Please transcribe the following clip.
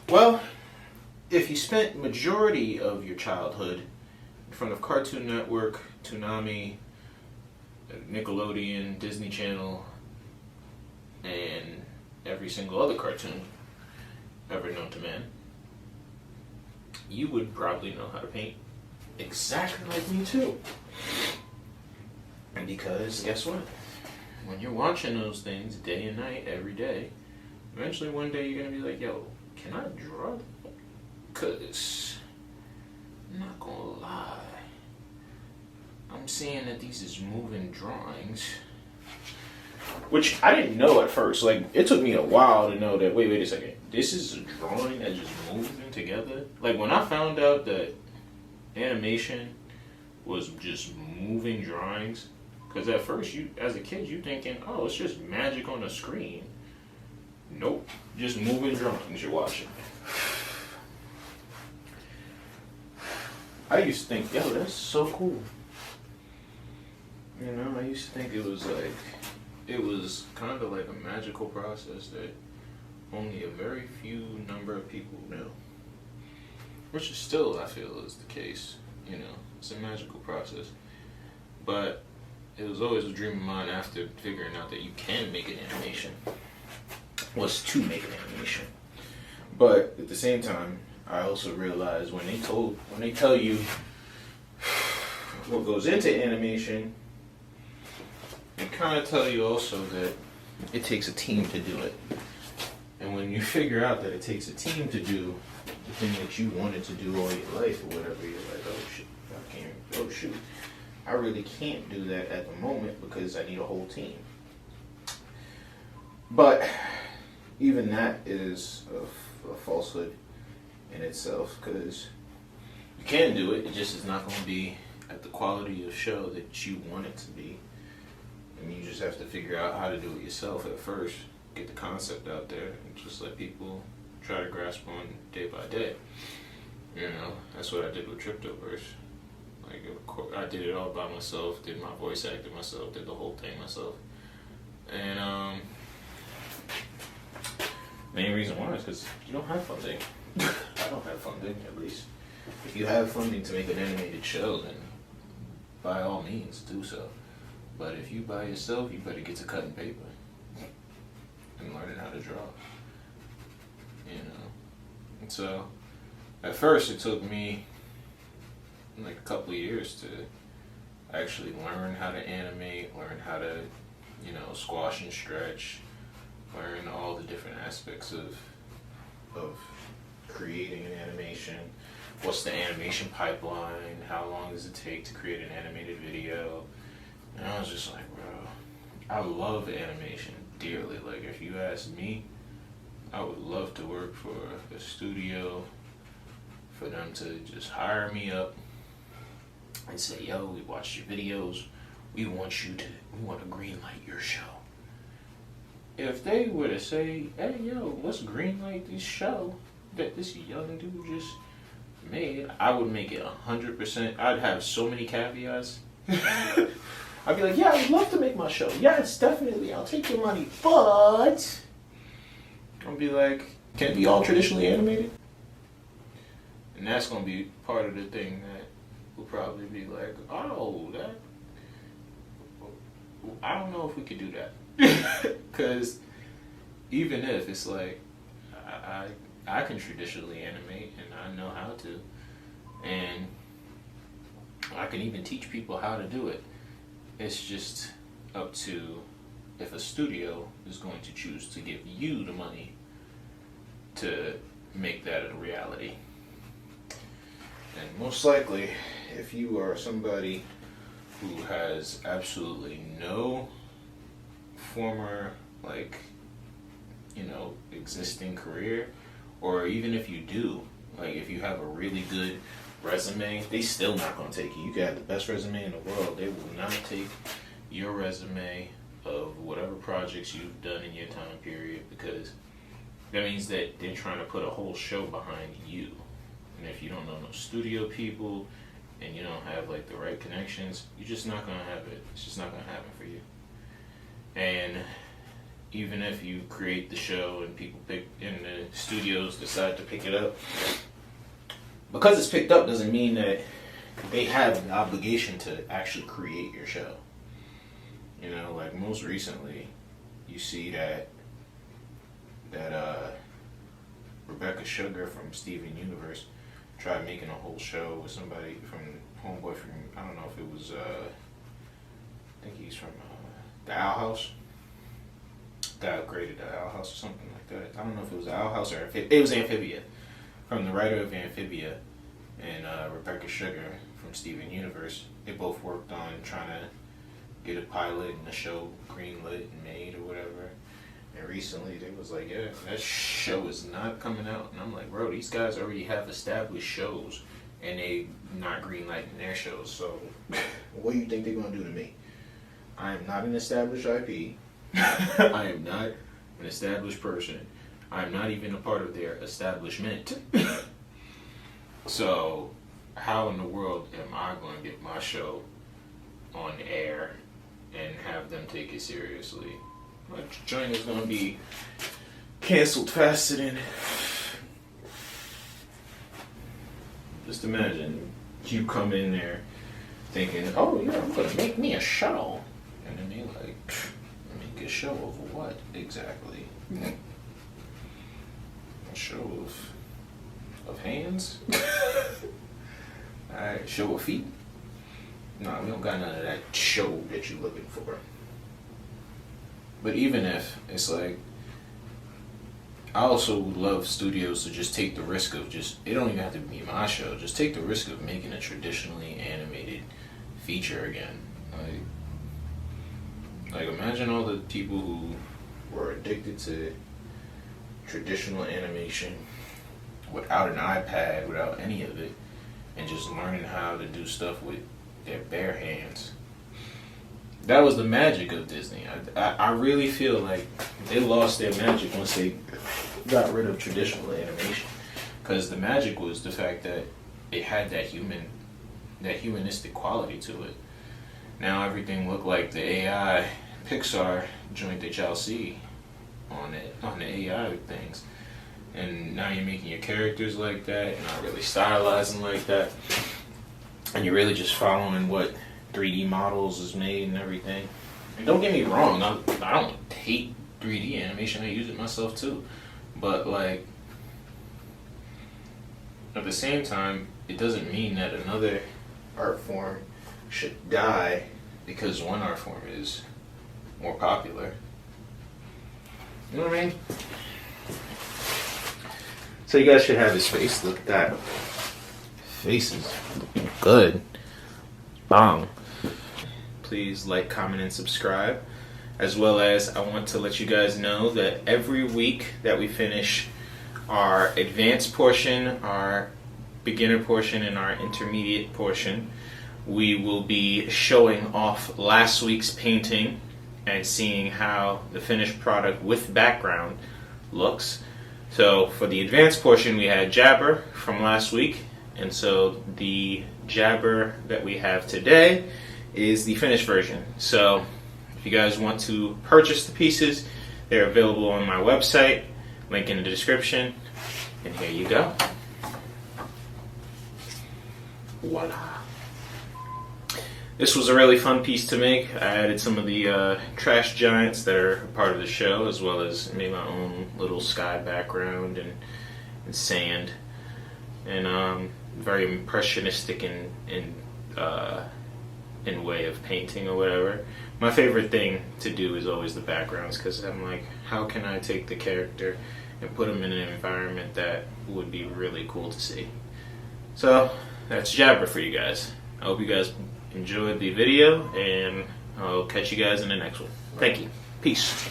Well, if you spent majority of your childhood in front of Cartoon Network, Toonami, Nickelodeon, Disney Channel, and every single other cartoon ever known to man, you would probably know how to paint exactly like me too. And because guess what? When you're watching those things day and night, every day, eventually one day you're gonna be like, yo, can I draw? Cause I'm not gonna lie, I'm seeing that these is moving drawings, which I didn't know at first. Like, it took me a while to know that, wait a second, this is a drawing that's just moving together. Like, when I found out that animation was just moving drawings, because at first, you, as a kid, you thinking, oh, it's just magic on the screen. Nope, just moving drawings you're watching. I used to think, yo, that's so cool. You know, I used to think it was kind of like a magical process that only a very few number of people knew. Which is still, I feel, is the case. You know, it's a magical process. But it was always a dream of mine after figuring out that you can make an animation, was to make an animation. But at the same time, I also realized when they tell you what goes into animation, they kind of tell you also that it takes a team to do it. And when you figure out that it takes a team to do the thing that you wanted to do all your life or whatever, you're like, oh shoot, I really can't do that at the moment because I need a whole team. But even that is a falsehood in itself, because you can do it, it just is not going to be at the quality of show that you want it to be. And you just have to figure out how to do it yourself at first, get the concept out there, and just let people try to grasp on day by day. You know, that's what I did with Triptoverse. Like, I did it all by myself, did my voice acting myself, did the whole thing myself. And main reason why is because you don't have funding. I don't have funding, at least. If you have funding to make an animated show, then by all means do so. But if you by yourself, you better get to cutting paper and learning how to draw. You know. And so, at first, it took me like a couple of years to actually learn how to animate, learn how to, you know, squash and stretch, learn all the different aspects of creating an animation. What's the animation pipeline? How long does it take to create an animated video? And I was just like, bro, I love animation dearly. Like, if you ask me, I would love to work for a studio, for them to just hire me up and say, yo, we watched your videos, we want to green light your show. If they were to say, hey, yo, let's green light this show that this young dude just made, I would make it 100%. I'd have so many caveats. I'd be like, yeah, I'd love to make my show. Yes, definitely, I'll take your money, but I'll be like, can it be all traditionally animated? And that's going to be part of the thing that will probably be like, oh, that, I don't know if we could do that. Because even if it's like, I can traditionally animate and I know how to, and I can even teach people how to do it. It's just up to if a studio is going to choose to give you the money to make that a reality. And most likely, if you are somebody who has absolutely no former, like, you know, existing career, or even if you do, like, if you have a really good resume, they still not going to take you. You could have the best resume in the world, they will not take your resume of whatever projects you've done in your time period, because that means that they're trying to put a whole show behind you. And if you don't know no studio people and you don't have like the right connections, you're just not going to have it. It's just not going to happen for you. And even if you create the show and people pick and the studios decide to pick it up, because it's picked up doesn't mean that they have an obligation to actually create your show. You know, like most recently, you see that Rebecca Sugar from Steven Universe tried making a whole show with somebody from Homeboy from, I don't know if it was I think he's from the Owl House. Guy upgraded the Owl House or something like that. I don't know if it was the Owl House or it was Amphibia, from the writer of Amphibia and Rebecca Sugar from Steven Universe. They both worked on trying to get a pilot and a show greenlit and made or whatever. And recently they was like, yeah, that show is not coming out. And I'm like, bro, these guys already have established shows and they not greenlighting their shows. So what do you think they're gonna do to me? I am not an established IP. I am not an established person. I am not even a part of their establishment. So how in the world am I going to get my show on air and have them take it seriously? My joint is going to be canceled faster than... Just imagine you come in there thinking, oh yeah, I'm going to make me a show. And then they like, make a show over what exactly? A show of hands? Alright, show of feet? No, we don't got none of that show that you're looking for. But even if, it's like, I also love studios to just take the risk of just, it don't even have to be my show, just take the risk of making a traditionally animated feature again. Like imagine all the people who were addicted to traditional animation without an iPad, without any of it, and just learning how to do stuff with their bare hands. That was the magic of Disney. I really feel like they lost their magic once they got rid of traditional animation, because the magic was the fact that it had that humanistic quality to it. Now everything looked like the AI Pixar joint that y'all see on the AI things, and now you're making your characters like that, you're not really stylizing like that, and you're really just following what 3D models is made and everything. And don't get me wrong, I don't hate 3D animation, I use it myself too, but like at the same time, it doesn't mean that another art form should die because one art form is more popular. You know what I mean? So you guys should have his face. Look at that. Face is looking good. Bong. Please like, comment, and subscribe. As well as I want to let you guys know that every week that we finish our advanced portion, our beginner portion, and our intermediate portion, we will be showing off last week's painting and seeing how the finished product with background looks. So for the advanced portion, we had Jabber from last week, and so the Jabber that we have today is the finished version. So if you guys want to purchase the pieces, they're available on my website, link in the description, and here you go. Voila. This was a really fun piece to make. I added some of the trash giants that are part of the show, as well as made my own little sky background and sand, and very impressionistic in way of painting or whatever. My favorite thing to do is always the backgrounds, because I'm like, how can I take the character and put them in an environment that would be really cool to see? So that's Jabber for you guys. I hope you guys enjoyed the video, and I'll catch you guys in the next one. Thank you. Peace.